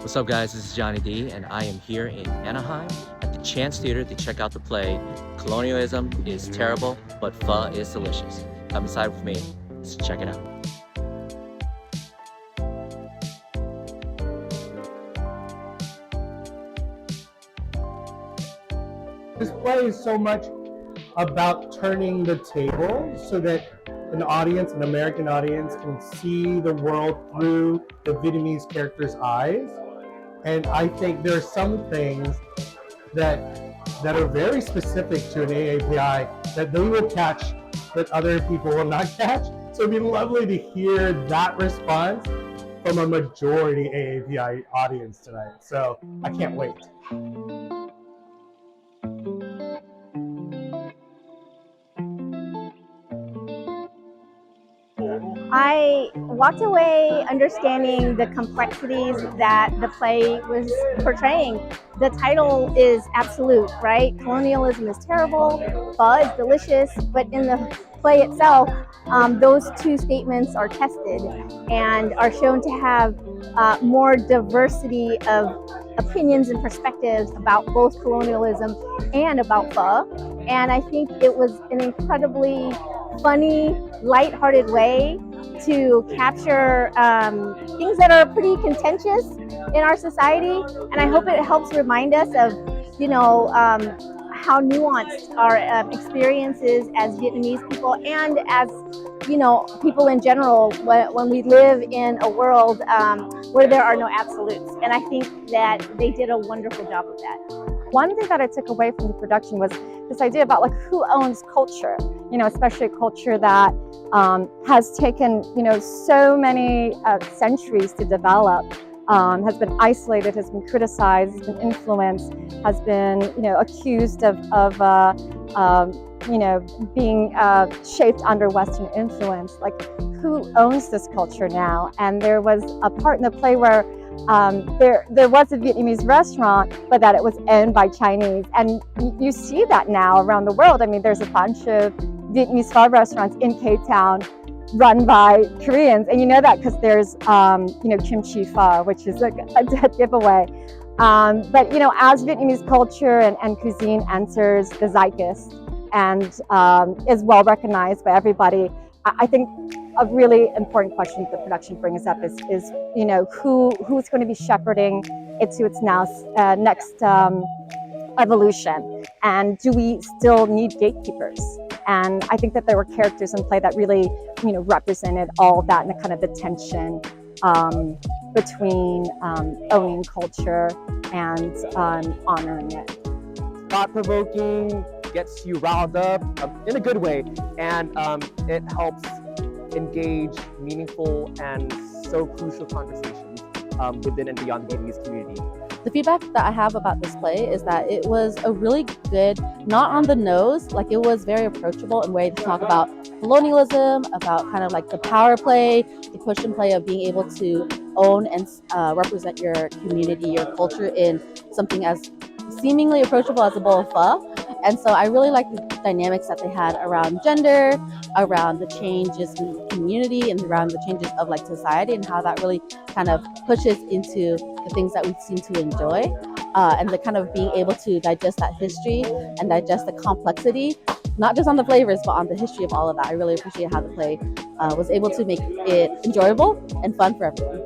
What's up guys, this is Johnny D and I am here in Anaheim at the Chance Theater to check out the play Colonialism is Terrible, but Pho is Delicious. Come inside with me, let's check it out. This play is so much about turning the table so that an audience, an American audience, can see the world through the Vietnamese character's eyes. And I think there are some things that are very specific to an AAPI that they will catch that other people will not catch. So it'd be lovely to hear that response from a majority AAPI audience tonight. So I can't wait. I walked away understanding the complexities that the play was portraying. The title is absolute, right? Colonialism is terrible, pho is delicious, but in the play itself, those two statements are tested and are shown to have more diversity of opinions and perspectives about both colonialism and about pho. And I think it was an incredibly funny, lighthearted way to capture things that are pretty contentious in our society. And I hope it helps remind us of, how nuanced our experiences as Vietnamese people and as, people in general when we live in a world where there are no absolutes. And I think that they did a wonderful job of that. One thing that I took away from the production was this idea about who owns culture, especially a culture that has taken, so many centuries to develop, has been isolated, has been criticized, has been influenced, has been, accused of being shaped under Western influence. Who owns this culture now? And there was a part in the play where there was a Vietnamese restaurant, but that it was owned by Chinese. And you see that now around the world. I mean, there's a bunch of Vietnamese pho restaurants in Cape Town run by Koreans. And you know that because there's, kimchi pho, which is a dead giveaway. But, as Vietnamese culture and cuisine enters the zeitgeist and is well recognized by everybody, I think a really important question that the production brings up is who's going to be shepherding it to its next evolution, and do we still need gatekeepers? And I think that there were characters in play that really represented all of that and the kind of the tension between owning culture and honoring it. Thought-provoking, gets you riled up in a good way, and it helps engage meaningful and so crucial conversations within and beyond the Vietnamese community. The feedback that I have about this play is that it was a really good, not on the nose, it was very approachable in a way to talk about colonialism, about kind of the power play, the push and play of being able to own and represent your community, your culture in something as seemingly approachable as a bowl of pho. And so I really like the dynamics that they had around gender, around the changes in the community, and around the changes of society, and how that really kind of pushes into the things that we seem to enjoy, and the kind of being able to digest that history and digest the complexity, not just on the flavors, but on the history of all of that. I really appreciate how the play was able to make it enjoyable and fun for everyone.